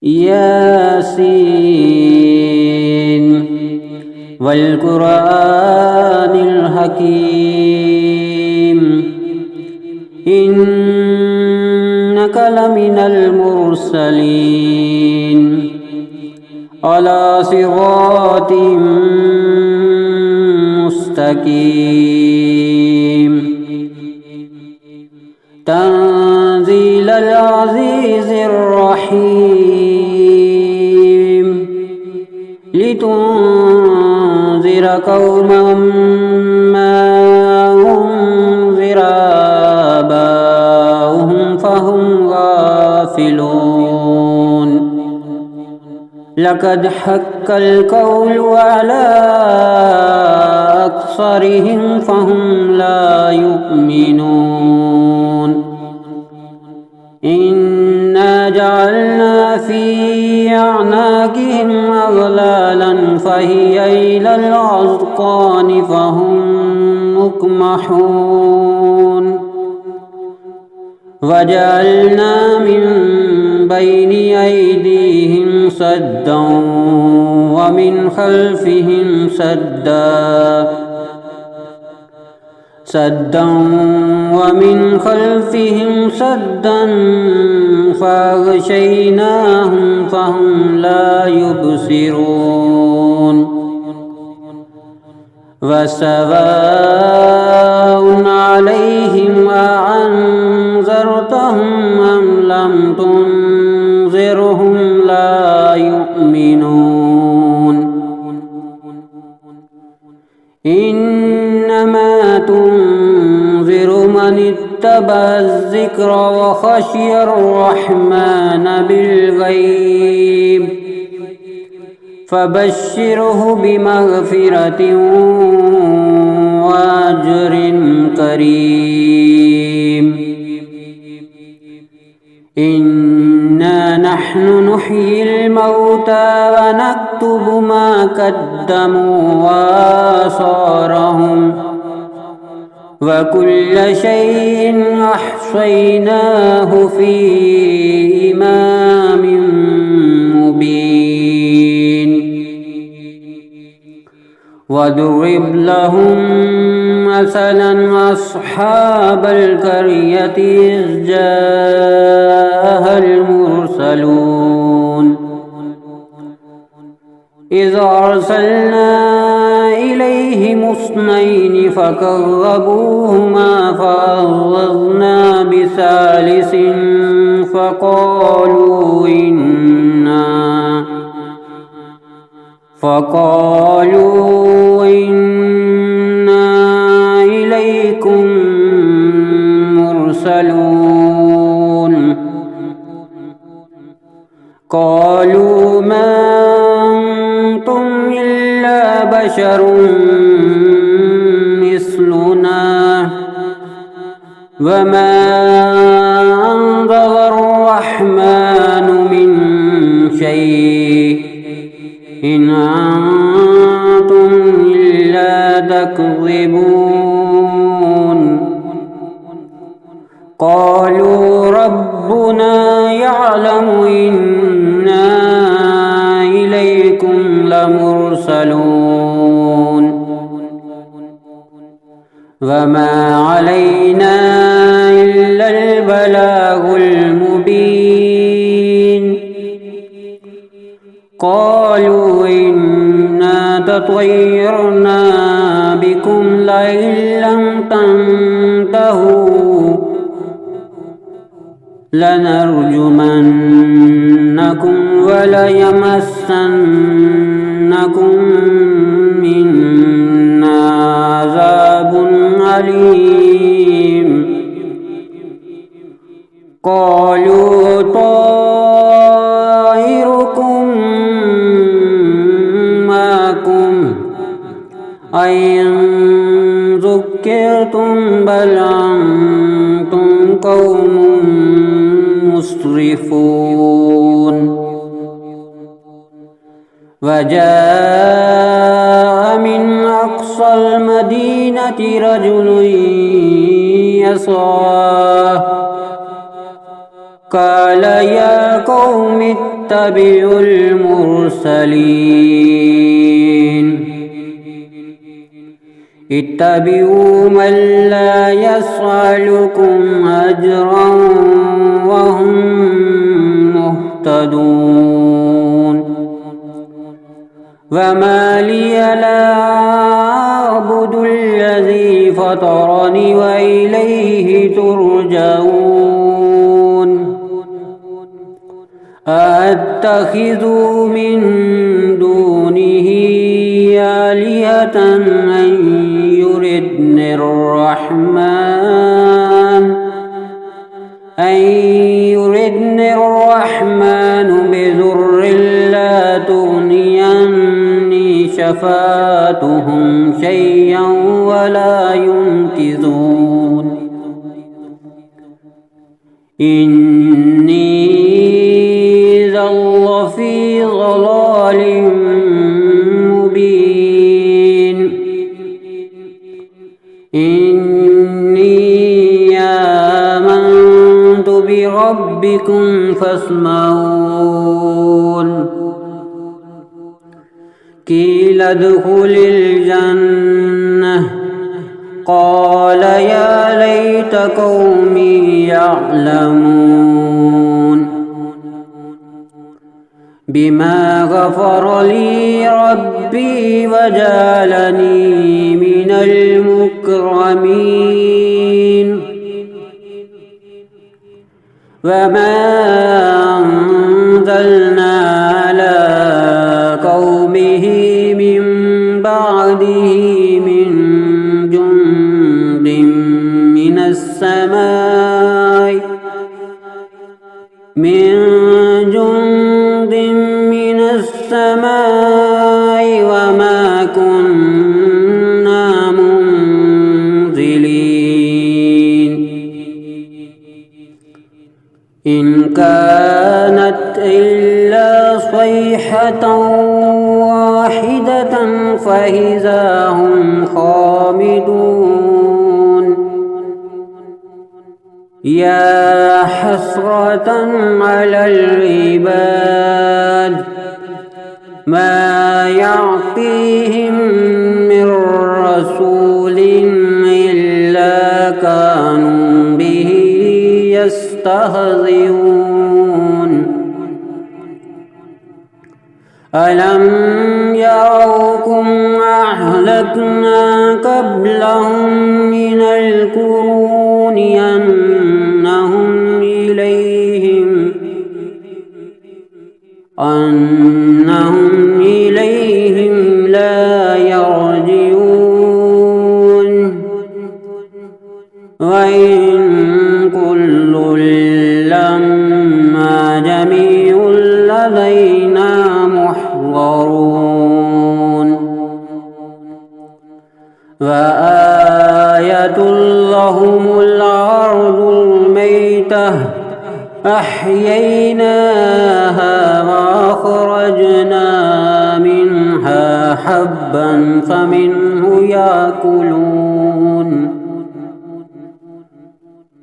ياسين والقرآن الحكيم إنك لمن المرسلين على صراط مستقيم تنزيل العزيز الرحيم لتنذر قوما ما أنذر آباؤهم فهم غافلون لقد حق القول على أكثرهم فهم لا يؤمنون إنا جعلنا في أعناقهم أغلالا فهي إلى الأذقان فهم مقمحون وجعلنا من بين أيديهم سدا ومن خلفهم سدا ومن خلفهم سدا فأغشيناهم فهم لا يبصرون وسواء عليهم أأنذرتهم أم لم تنذرهم لا يؤمنون إنما تنذر من اتبع الذكر وخشي الرحمن بالغيب فبشره بمغفرة وأجر كريم إنا نحن نحيي الموتى ونكتب ما قدموا وآثارهم وكل شيء أحصيناه في إمام مبين واضرب لهم مثلا أصحاب القرية إذ جاءها المرسلون إذ أرسلنا إليهم اثنين فكذبوهما فعززنا بثالث فقالوا إنا إليكم مرسلون قالوا ما أنتم إلا بشر مثلنا وما أنزل الرحمن من شيء إن أنتم إلا تكذبون قالوا ربنا يعلم إنا إليكم لمرسلون وما علينا إلا البلاغ المبين قالوا إنا تطيرنا بكم لئن لم تنتهوا لنرجمنكم وليمسنكم منا عذاب أليم قالوا طائركم معكم أئن ذكرتم بل أنتم قوم مسرفون وجاء من أقصى المدينة رجل يسعى قال يا قوم اتبعوا المرسلين اتبعوا من لا يسألكم أجرا وهم مهتدون وما لي لا أعبد الذي فطرني وإليه ترجعون أأتخذ من دونه آلهة أن يردني الرحمن بضر لا تغني عني شفاعتهم شيئا ولا ينقذون إني إذا لفي ضلال مبين إني آمنت بربكم فاسمعون قيل ادخل الجنة قال يا ليت قومي يعلمون بما غفر لي ربي وجعلني من المكرمين وما أنزلنا على قومه من بعده من جند من السماء وما كنا منزلين إن كانت إلا صيحة واحدة فإذا هم خامدون يا حسرة على العباد ما يعطيهم من رسول إلا كانوا به يستهزئون ألم يروكم أهلكنا قبلهم من القرون أنهم إليهم لا يرجعون وإن كل لما جميع لدينا محضرون وآية لهم الأرض الميتة أحييناها وأخرجنا منها حبا فمنه يأكلون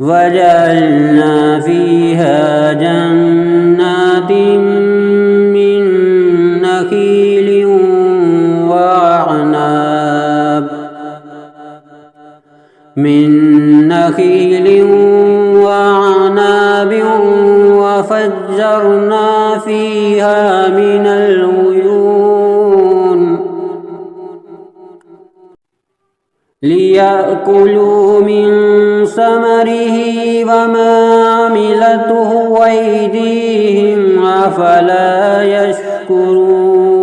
وجعلنا فيها جنات من نخيل وعناب وفجرنا فيها من العيون ليأكلوا من ثمره وما عملته أيديهم أفلا يشكرون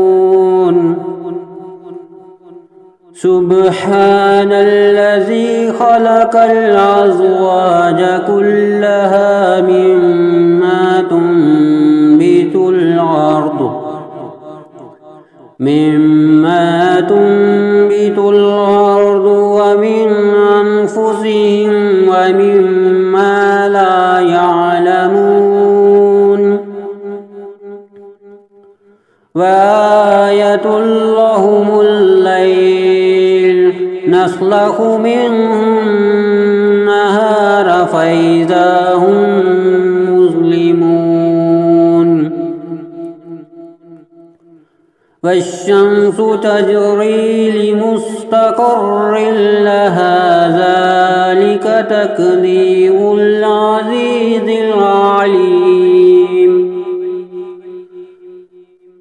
سبحان الذي خلق الأزواج كلها مما تنبت الأرض ومن أنفسهم ومما لا يعلمون وآية لهم الليل نسلخ منه النهار فإذا هم مظلمون والشمس تجري لمستقر لها ذلك تقدير العزيز العليم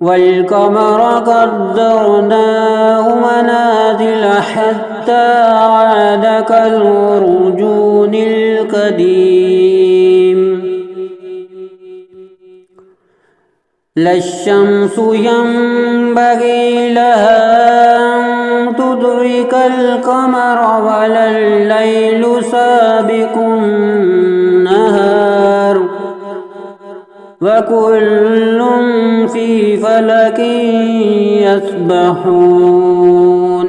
والقمر قدرناه منازل حتى عاد كالعرجون القديم لا الشمس ينبغي لها أن تدرك القمر ولا الليل سابق النهار وكل في فلك يسبحون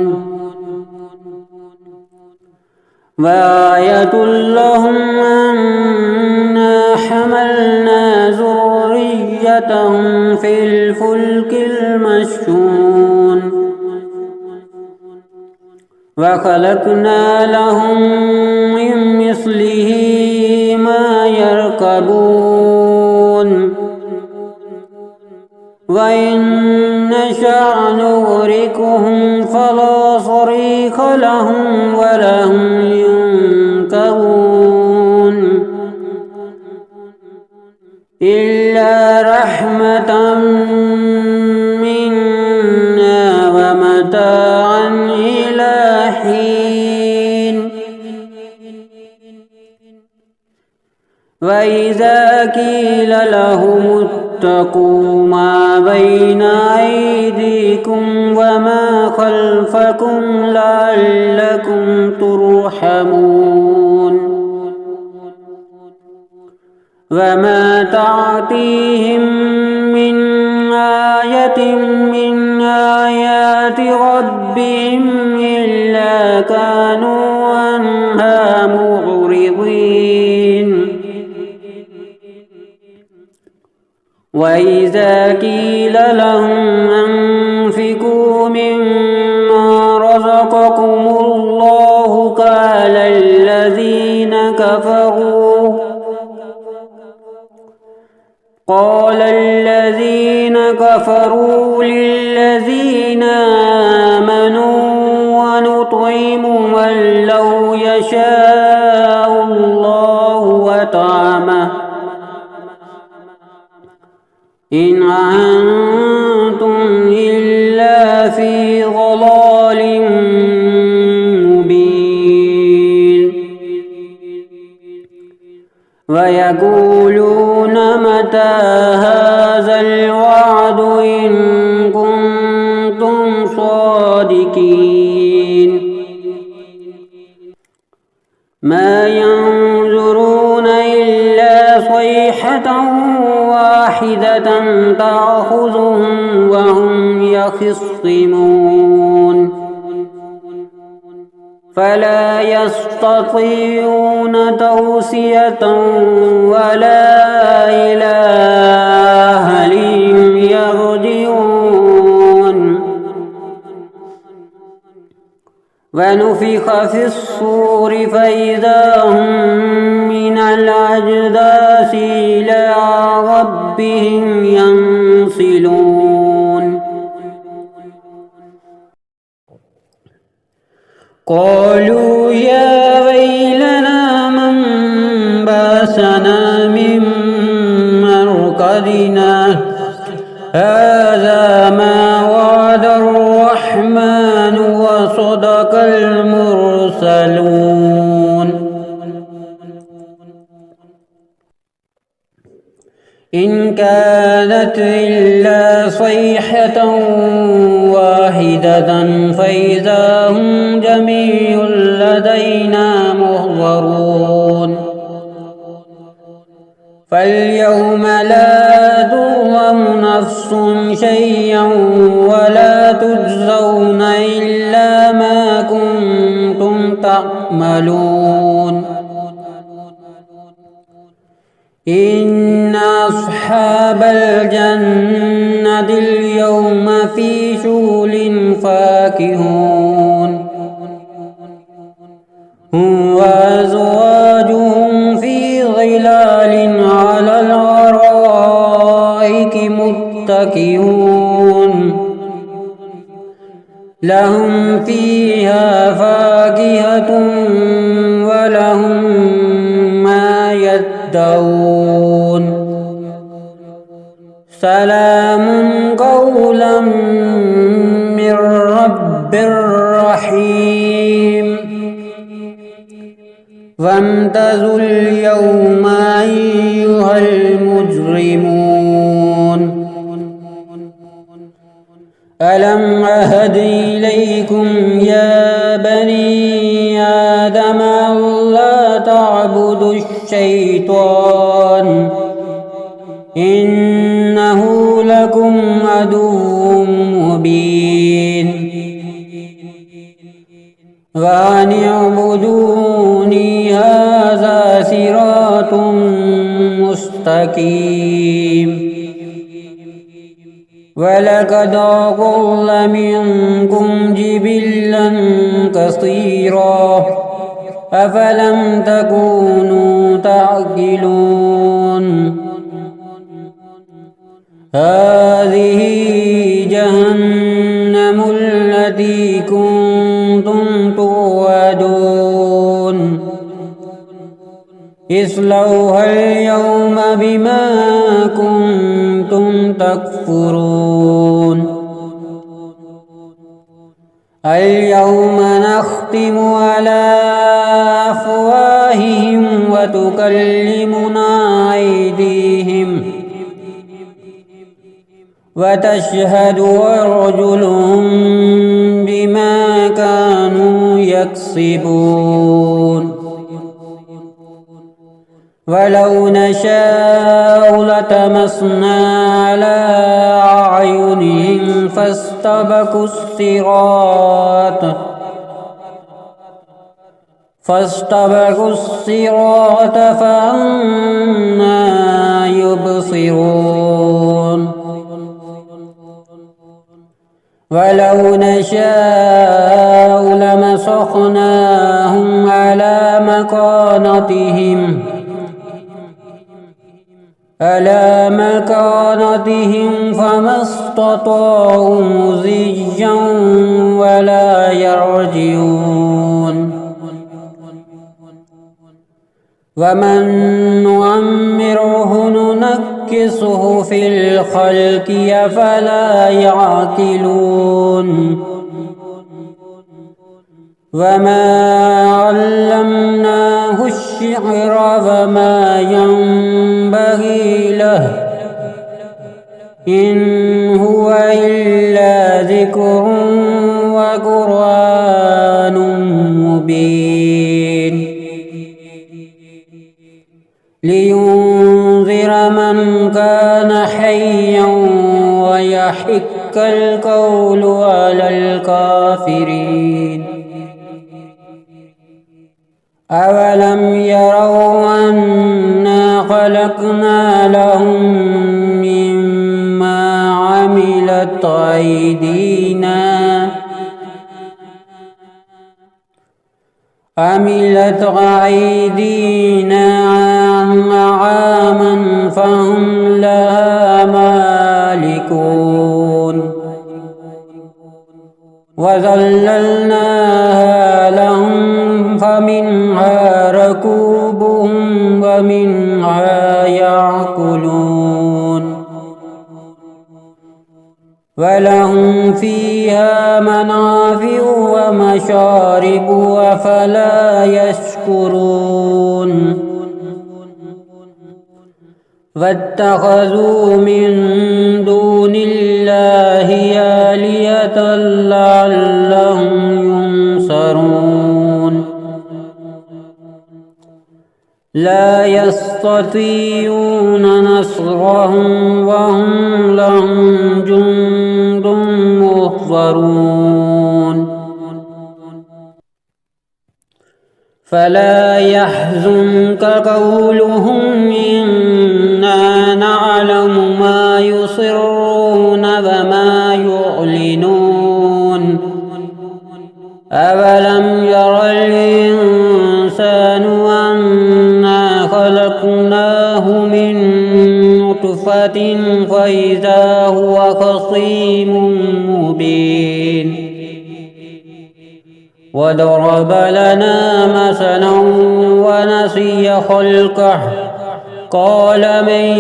وآية لهم أنا حملنا ذريتهم في الفلك المشحون وخلقنا لهم من مثله ما يركبون وإن نشأ نغرقهم فلا صريخ لهم ولا هم ينقذون إلا رحمة منا ومتاعا إلى حين وإذا قيل لهم اتقوا ما بين أيديكم وما خلفكم لعلكم ترحمون وما تعطيهم من آية من آيات ربهم إلا كانوا عنها معرضين وإذا قيل لهم أنفقوا مما رزقكم الله قال الذين كفروا للذين آمنوا ونطعم من لو يشاء الله وطعمه إن أنتم إلا في ضلال مبين ويقولون متى هذا الوعد إن كنتم صادقين ما ينظرون إلا صيحة واحدة تأخذهم وهم يخصمون فلا يستطيعون توصية ولا إلى أهلهم يرجعون ونفخ في الصور فإذا هم من الأجداث إلى ربهم ينسلون قالوا يا ويلنا من بعثنا من مرقدنا هذا ما وعد الرحمن وصدق المرسلون إن كانت إلا صيحة واحدة فإذا هم جميع لدينا محضرون فاليوم لا تظلم نفس شيئا ولا تجزون إلا ما كنتم تعملون إن أصحاب الجنة اليوم في شغل فاكهون هم وأزواجهم في ظلال على الأرائك متكئون لهم فيها فاكهة ولهم ما يدعون سلام قولا من رب رحيم وامتازوا اليوم أيها المجرمون ألم أهد إليكم يا بني آدم ألا تعبدوا الشيطان إنه لكم عدو مبين وأن اعبدوني هذا صراط مستقيم ولقد أضل منكم جبلا كثيرا أفلم تكونوا تعقلون هذه جهنم التي كنتم توعدون اصلوها اليوم بما كنتم تكفرون اليوم نختم على أفواههم وتكلمنا أيديهم وتشهد أرجلهم بما كانوا يكسبون ولو نشاء لطمسنا على أعينهم فاستبقوا الصراط فأنى يبصرون ولو نشاء لمسخناهم على مكانتهم فما استطاعوا مضيا ولا يرجعون ومن نعمره ننكسه في الخلق أفلا يعقلون وما علمناه الشعر وما ينبغي له إن هو إلا ذكر وقرآن مبين لينذر من كان حيا ويحق القول على الكافرين أولم يروا أنا خلقنا لهم مما عملت أيدينا أنعاما فهم لها مالكون وذللناها لهم فمنها ركوبهم ومنها يأكلون ولهم فيها منافع ومشارب أفلا يشكرون واتخذوا من دون الله آلهة لعلهم ينصرون لا يستطيعون نصرهم وهم لهم جند محضرون فلا يحزنك قولهم إنا نعلم ما يصرون وما يعلنون أولم ير الإنسان أنا خلقناه من نطفة فإذا هو خصيم مبين وضرب لنا مثلا ونسي خلقه قال من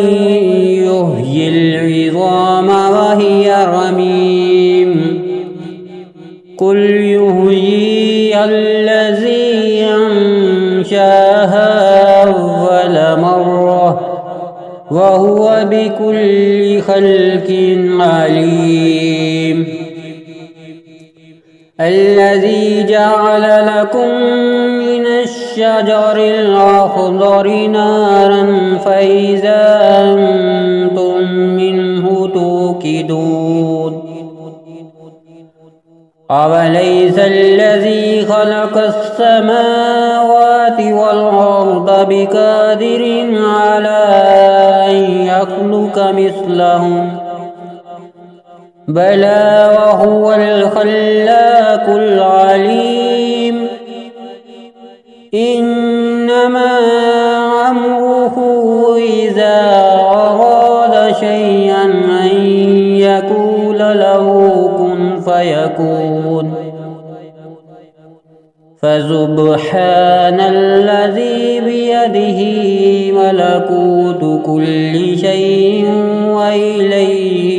يحيي العظام وهي رميم قل يحييها الذي أنشاها أول مرة وهو بكل خلق عليم الذي جعل لكم من الشجر الأخضر نارا فإذا أنتم منه توقدون أوليس الذي خلق السماوات والأرض بقادر على أن يخلق مثلهم بلى وهو الخلاق العليم إنما أمره إذا أراد شيئا أن يقول له كن فيكون فسبحان الذي بيده ملكوت كل شيء وإليه